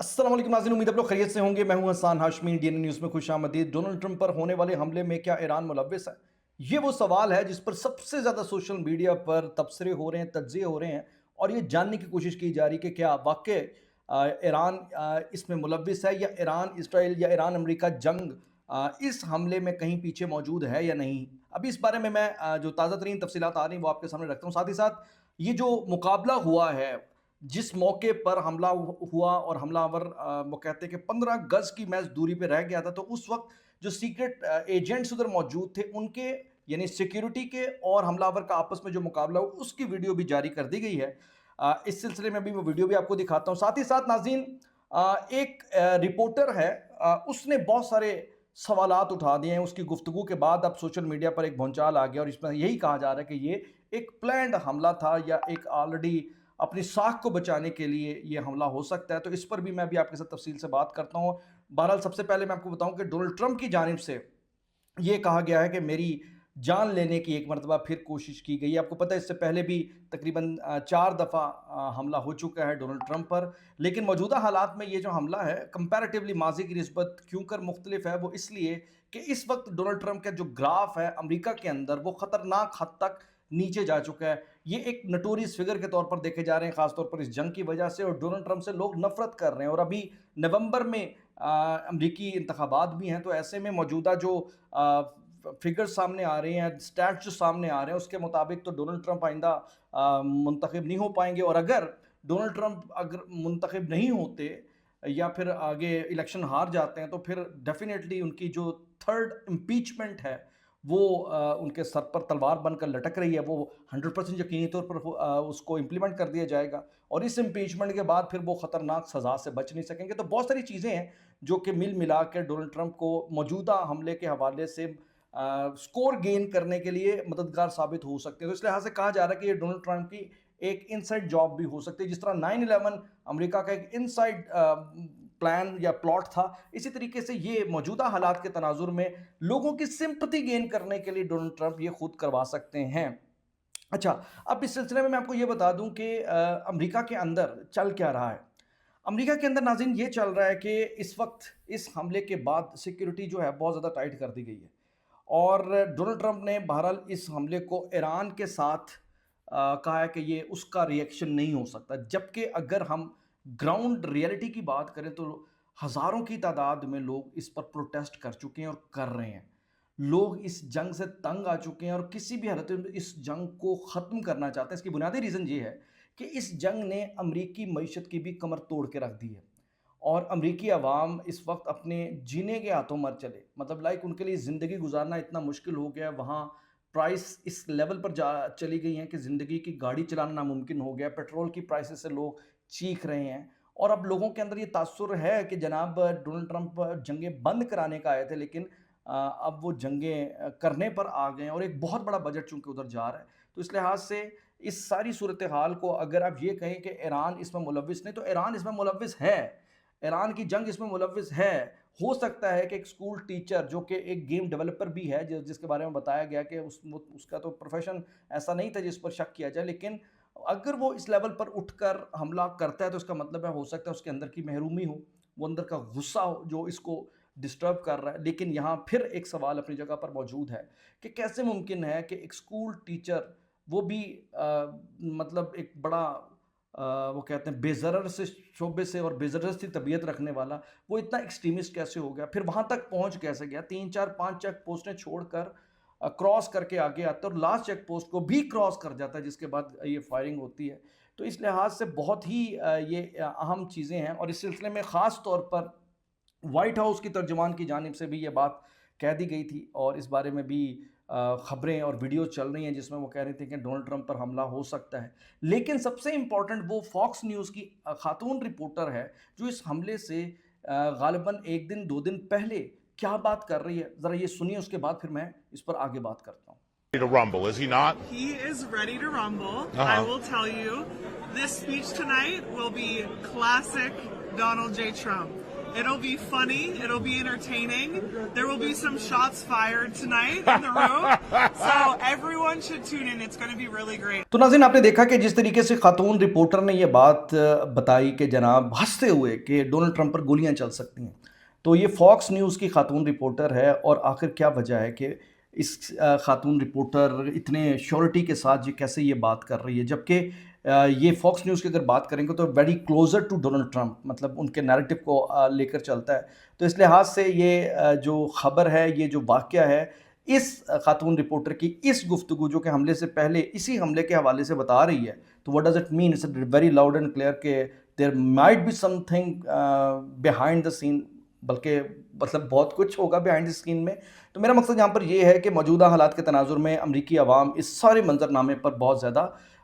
अस्सलाम वालेकुम नाज़रीन, उम्मीद आप लोग खैरियत से होंगे। मैं हूं हसन हाशमी, इंडियन न्यूज़ में खुशामदीद। डोनाल्ड ट्रंप पर होने वाले हमले में क्या ईरान मुलव्विस है? ये वो सवाल है जिस पर सबसे ज़्यादा सोशल मीडिया पर तबसरे हो रहे हैं, तज्ज़िये हो रहे हैं और ये जानने की कोशिश की जा रही है कि क्या वाक़ई ईरान इसमें मुलव्विस है या ईरान इसराइल या ईरान अमेरिका जंग इस हमले में कहीं पीछे मौजूद है या नहीं। अभी इस बारे में मैं जो ताज़ा तरीन तफसीलात आ रही हैं वो आपके सामने रखता हूँ। साथ ही साथ ये जो मुकाबला हुआ है, जिस मौके पर हमला हुआ और हमलावर वो कहते हैं कि 15 गज की महज दूरी पे रह गया था, तो उस वक्त जो सीक्रेट एजेंट्स उधर मौजूद थे उनके यानी सिक्योरिटी के और हमलावर का आपस में जो मुकाबला हुआ उसकी वीडियो भी जारी कर दी गई है। इस सिलसिले में भी वो वीडियो भी आपको दिखाता हूँ। साथ ही साथ नाज़रीन, एक रिपोर्टर है, उसने बहुत सारे सवालात उठा दिए हैं। उसकी गुफ्तगू के बाद अब सोशल मीडिया पर एक भौचाल आ गया और इसमें यही कहा जा रहा है कि ये एक प्लान्ड हमला था या एक ऑलरेडी अपनी साख को बचाने के लिए ये हमला हो सकता है। तो इस पर भी मैं भी आपके साथ तफसील से बात करता हूँ। बहरहाल सबसे पहले मैं आपको बताऊं कि डोनाल्ड ट्रंप की जानिब से ये कहा गया है कि मेरी जान लेने की एक मरतबा फिर कोशिश की गई। आपको पता है इससे पहले भी तकरीबन 4 दफ़ा हमला हो चुका है डोनाल्ड ट्रंप पर, लेकिन मौजूदा हालात में ये जो हमला है कंपैरेटिवली माजी की निस्बत क्यों कर मुख्तलिफ है, वो इसलिए कि इस वक्त डोनाल्ड ट्रंप का जो ग्राफ है अमरीका के अंदर वो ख़तरनाक हद तक नीचे जा चुका है। ये एक नटोरियस फिगर के तौर पर देखे जा रहे हैं, ख़ासतौर पर इस जंग की वजह से, और डोनाल्ड ट्रंप से लोग नफरत कर रहे हैं। और अभी नवंबर में अमरीकी इंतखाबात भी हैं, तो ऐसे में मौजूदा जो फिगर्स सामने आ रहे हैं, स्टैट्स जो सामने आ रहे हैं, उसके मुताबिक तो डोनाल्ड ट्रंप आइंदा मुंतखब नहीं हो पाएंगे। और अगर डोनाल्ड ट्रंप अगर मुंतखब नहीं होते या फिर आगे इलेक्शन हार जाते हैं, तो फिर डेफिनेटली उनकी जो थर्ड इम्पीचमेंट है वो उनके सर पर तलवार बनकर लटक रही है। वो 100% यकीनी तौर पर उसको इम्प्लीमेंट कर दिया जाएगा और इस इम्पीचमेंट के बाद फिर वो ख़तरनाक सज़ा से बच नहीं सकेंगे। तो बहुत सारी चीज़ें हैं जो कि मिल मिला कर डोनाल्ड ट्रंप को मौजूदा हमले के हवाले से स्कोर गेन करने के लिए मददगार साबित हो सकते हैं। तो इस लिहाज से कहा जा रहा है कि ये डोनाल्ड ट्रंप की एक इनसाइड जॉब भी हो सकती है। जिस तरह 9/11 अमेरिका का एक इनसाइड प्लान या प्लॉट था, इसी तरीके से ये मौजूदा हालात के तनाजुर में लोगों की सिंपैथी गेन करने के लिए डोनाल्ड ट्रंप ये खुद करवा सकते हैं। अच्छा, अब इस सिलसिले में मैं आपको ये बता दूं कि अमेरिका के अंदर चल क्या रहा है। अमेरिका के अंदर नाज़रीन ये चल रहा है कि इस वक्त इस हमले के बाद सिक्योरिटी जो है बहुत ज़्यादा टाइट कर दी गई है और डोनाल्ड ट्रंप ने बहरहाल इस हमले को ईरान के साथ कहा है कि ये उसका रिएक्शन नहीं हो सकता। जबकि अगर हम ग्राउंड रियलिटी की बात करें तो हज़ारों की तादाद में लोग इस पर प्रोटेस्ट कर चुके हैं और कर रहे हैं। लोग इस जंग से तंग आ चुके हैं और किसी भी हालत में इस जंग को ख़त्म करना चाहते हैं। इसकी बुनियादी रीज़न ये है कि इस जंग ने अमरीकी मईशत की भी कमर तोड़ के रख दी है और अमरीकी अवाम इस वक्त अपने जीने के हाथों मर चले। मतलब लाइक उनके लिए ज़िंदगी गुजारना इतना मुश्किल हो गया है। वहाँ प्राइस इस लेवल पर जा चली गई हैं कि ज़िंदगी की गाड़ी चलाना नामुमकिन हो गया। पेट्रोल की प्राइसेस से लोग चीख रहे हैं और अब लोगों के अंदर ये तासुर है कि जनाब डोनाल्ड ट्रंप जंगें बंद कराने का आए थे, लेकिन अब वो जंगें करने पर आ गए हैं और एक बहुत बड़ा बजट चूँकि उधर जा रहा है। तो इस लिहाज से इस सारी सूरत हाल को अगर आप ये कहें कि ईरान इसमें मुलव्विस नहीं, तो ईरान इसमें मुलव्विस है। ईरान की जंग इसमें मुलव्विस है। हो सकता है कि एक स्कूल टीचर जो कि एक गेम डेवलपर भी है, जिसके बारे में बताया गया कि उसका तो प्रोफेशन ऐसा नहीं था जिस पर शक किया जाए, लेकिन अगर वो इस लेवल पर उठकर हमला करता है तो इसका मतलब है हो सकता है उसके अंदर की महरूमी हो, वो अंदर का गुस्सा हो जो इसको डिस्टर्ब कर रहा है। लेकिन यहाँ फिर एक सवाल अपनी जगह पर मौजूद है कि कैसे मुमकिन है कि एक स्कूल टीचर, वो भी मतलब एक बड़ा वो कहते हैं बेज़रर से शोबे से और बेज़रर सी तबीयत रखने वाला, वो इतना एक्सट्रीमिस्ट कैसे हो गया, फिर वहाँ तक पहुँच कैसे गया। 3 4 5 चेक पोस्टें छोड़कर क्रॉस करके आगे आता है और लास्ट चेक पोस्ट को भी क्रॉस कर जाता है, जिसके बाद ये फायरिंग होती है। तो इस लिहाज से बहुत ही ये अहम चीज़ें हैं और इस सिलसिले में ख़ास तौर पर व्हाइट हाउस की तर्जुमान की जानिब से भी ये बात कह दी गई थी और इस बारे में भी ख़बरें और वीडियो चल रही हैं जिसमें वो कह रहे थे कि डोनाल्ड ट्रंप पर हमला हो सकता है। लेकिन सबसे इम्पॉर्टेंट वो फॉक्स न्यूज़ की खातून रिपोर्टर है जो इस हमले से ग़ालिबन 1 दिन 2 दिन पहले क्या बात कर रही है, ज़रा ये सुनिए, उसके बाद फिर मैं इस पर आगे बात करता हूँ। To rumble, is he not? He is ready to rumble. Uh-huh. I will tell you, this speech tonight will be classic Donald J. Trump. It'll be funny. It'll be entertaining. There will be some shots fired tonight in the room. So everyone should tune in. It's going to be really great. तो नाज़रीन, आपने देखा कि जिस तरीके से खातून reporter ने ये बात बताई कि जनाब हंसते हुए कि डोनाल्ड ट्रंप पर गोलियां चल सकती हैं, तो ये फॉक्स न्यूज़ की खातून रिपोर्टर है। और आखिर क्या वजह है कि इस खातून रिपोर्टर इतने श्योरिटी के साथ ये कैसे ये बात कर रही है, जबकि ये फॉक्स न्यूज़ की अगर बात करेंगे तो very closer to Donald Trump, मतलब उनके नैरेटिव को लेकर चलता है। तो इस लिहाज से ये जो ख़बर है, ये जो वाक़या है, इस खातून रिपोर्टर की इस गुफ्तगू जो कि हमले से पहले इसी हमले के हवाले से बता रही है, तो what does it mean? It's very loud and clear कि there might be something behind the scene, बल्कि मतलब बहुत कुछ होगा बिहाइंड द सीन में। तो मेरा मकसद यहाँ पर ये है कि मौजूदा हालात के तनाजुर में अमरीकी अवाम इस सारे मंजरनामे पर बहुत ज़्यादा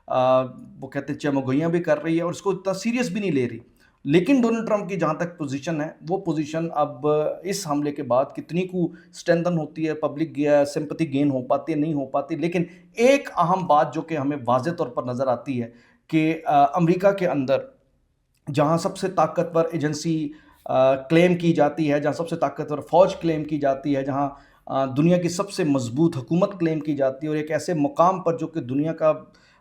वो कहते हैं चमगोइयाँ भी कर रही है और इसको इतना सीरियस भी नहीं ले रही। लेकिन डोनाल्ड ट्रंप की जहाँ तक पोजीशन है, वो पोजीशन अब इस हमले के बाद कितनी को स्ट्रेंथन होती है, पब्लिक सिंपैथी गेन हो पाती है, नहीं हो पाती। लेकिन एक अहम बात जो कि हमें वाज़ेह तौर पर नज़र आती है कि अमेरिका के अंदर जहाँ सबसे ताकतवर एजेंसी क्लेम की जाती है, जहाँ सबसे ताकतवर फ़ौज क्लेम की जाती है, जहाँ दुनिया की सबसे मजबूत हुकूमत क्लेम की जाती है, और एक ऐसे मकाम पर जो कि दुनिया का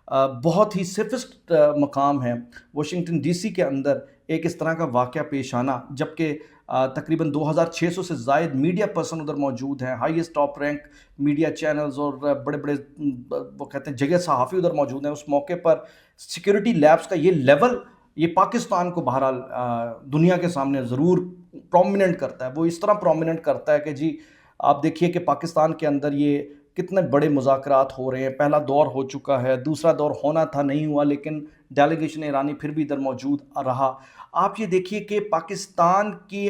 बहुत ही सेफेस्ट मकाम है, वाशिंगटन डीसी के अंदर एक इस तरह का वाक़या पेश आना, जबकि तकरीबन 2600 से ज़ायद मीडिया पर्सन उधर मौजूद हैं, highest top rank media channels और बड़े बड़े वो कहते हैं जगह सहाफ़ी उधर मौजूद हैं। उस मौके पर सिक्योरिटी लैब्स का ये लेवल, ये पाकिस्तान को बहरहाल दुनिया के सामने ज़रूर प्रोमिनेंट करता है। वो इस तरह प्रोमिनेंट करता है कि जी आप देखिए कि पाकिस्तान के अंदर ये कितने बड़े मुज़ाकरात हो रहे हैं। पहला दौर हो चुका है, दूसरा दौर होना था, नहीं हुआ, लेकिन डेलीगेशन ईरानी फिर भी इधर मौजूद रहा। आप ये देखिए कि पाकिस्तान की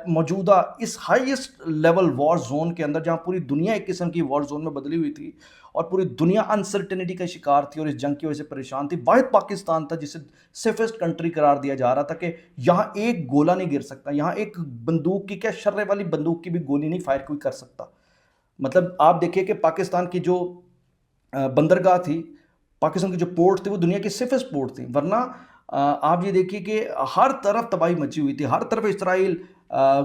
मौजूदा इस हाईएस्ट लेवल वॉर जोन के अंदर, जहाँ पूरी दुनिया एक किस्म की वॉर जोन में बदली हुई थी और पूरी दुनिया अनसर्टेनिटी का शिकार थी और इस जंग की वजह से परेशान थी, वाहिद पाकिस्तान था जिसे सेफेस्ट कंट्री करार दिया जा रहा था कि यहाँ एक गोला नहीं गिर सकता, यहाँ एक बंदूक की, क्या शर्रे वाली बंदूक की भी गोली नहीं फायर कोई कर सकता। मतलब आप देखिए कि पाकिस्तान की जो बंदरगाह थी, पाकिस्तान की जो पोर्ट थी, वो दुनिया की सेफेस्ट पोर्ट थी। वरना आप ये देखिए कि हर तरफ तबाही मची हुई थी, हर तरफ इसराइल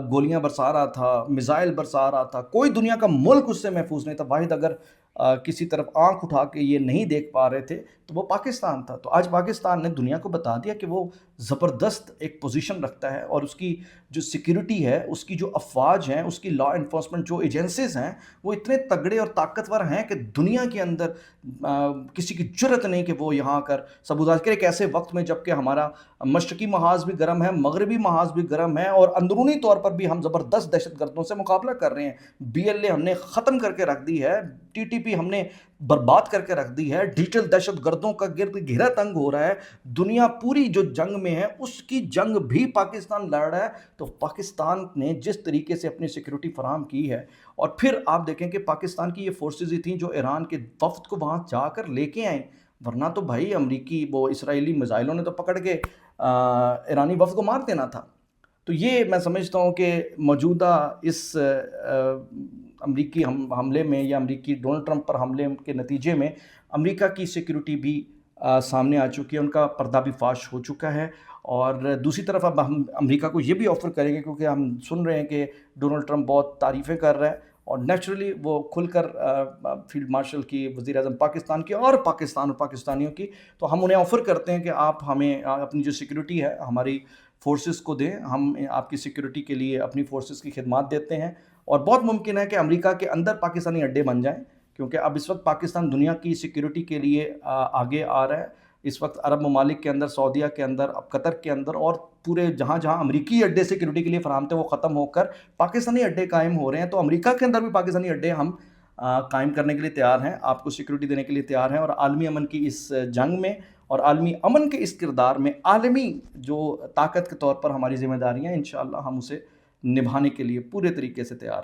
गोलियां बरसा रहा था, मिसाइल बरसा रहा था, कोई दुनिया का मुल्क उससे महफूज नहीं था। वाहिद अगर किसी तरफ आंख उठा के ये नहीं देख पा रहे थे तो वो पाकिस्तान था। तो आज पाकिस्तान ने दुनिया को बता दिया कि वो ज़बरदस्त एक पोजीशन रखता है और उसकी जो सिक्योरिटी है, उसकी जो अफवाज हैं, उसकी लॉ इन्फोर्समेंट जो एजेंसीज हैं, वो इतने तगड़े और ताकतवर हैं कि दुनिया के अंदर किसी की जुर्रत नहीं कि वो यहाँ आकर सबूत करें। एक ऐसे वक्त में जबकि हमारा मशरकी महाज भी गर्म है, मगरबी महाज भी गर्म है और अंदरूनी तौर पर भी हम ज़बरदस्त दहशत गर्दों से मुकाबला कर रहे हैं। BLA हमने ख़त्म करके रख दी है, TTP हमने बर्बाद करके रख दी है, डिजिटल दहशत गर्दों का गिर्द घेरा तंग हो रहा है। दुनिया पूरी जो जंग में है उसकी जंग भी पाकिस्तान लड़ रहा है। तो पाकिस्तान ने जिस तरीके से अपनी सिक्योरिटी फराहम की है, और फिर आप देखें कि पाकिस्तान की ये फोर्सेज ही थी जो ईरान के वफ्द को वहाँ जाकर लेके आए, वरना तो भाई अमरीकी वो इसराइली मिसाइलों ने तो पकड़ के ईरानी वफ्द को मार देना था। तो ये मैं समझता हूँ कि मौजूदा इस अमरीकी हमले में या अमरीकी डोनाल्ड ट्रंप पर हमले के नतीजे में अमेरिका की सिक्योरिटी भी सामने आ चुकी है, उनका पर्दा भी फाश हो चुका है। और दूसरी तरफ अब हम अमेरिका को ये भी ऑफ़र करेंगे, क्योंकि हम सुन रहे हैं कि डोनाल्ड ट्रंप बहुत तारीफ़ें कर रहा है और नेचुरली वो खुलकर फील्ड मार्शल की, वज़ीर आज़म पाकिस्तान की और पाकिस्तान और पाकिस्तानियों की, तो हम उन्हें ऑफ़र करते हैं कि आप हमें अपनी जो सिक्योरिटी है हमारी फोर्सेस को दें, हम आपकी सिक्योरिटी के लिए अपनी फोर्सेस की खिदमत देते हैं। और बहुत मुमकिन है कि अमेरिका के अंदर पाकिस्तानी अड्डे बन जाएं, क्योंकि अब इस वक्त पाकिस्तान दुनिया की सिक्योरिटी के लिए आगे आ रहा है। इस वक्त अरब ममालिक के अंदर, सऊदीया के अंदर, अब कतर के अंदर और पूरे जहाँ जहाँ अमरीकी अड्डे सिक्योरिटी के लिए फराहम थे वो ख़त्म होकर पाकिस्तानी अड्डे कायम हो रहे हैं। तो अमेरिका के अंदर भी पाकिस्तानी अड्डे हम कायम करने के लिए तैयार हैं, आपको सिक्योरिटी देने के लिए तैयार हैं। और आलमी अमन की इस जंग में और आलमी अमन के इस किरदार में आलमी जो ताकत के तौर पर हमारी जिम्मेदारियाँ, इंशाअल्लाह हम उसे निभाने के लिए पूरे तरीके से तैयार हैं।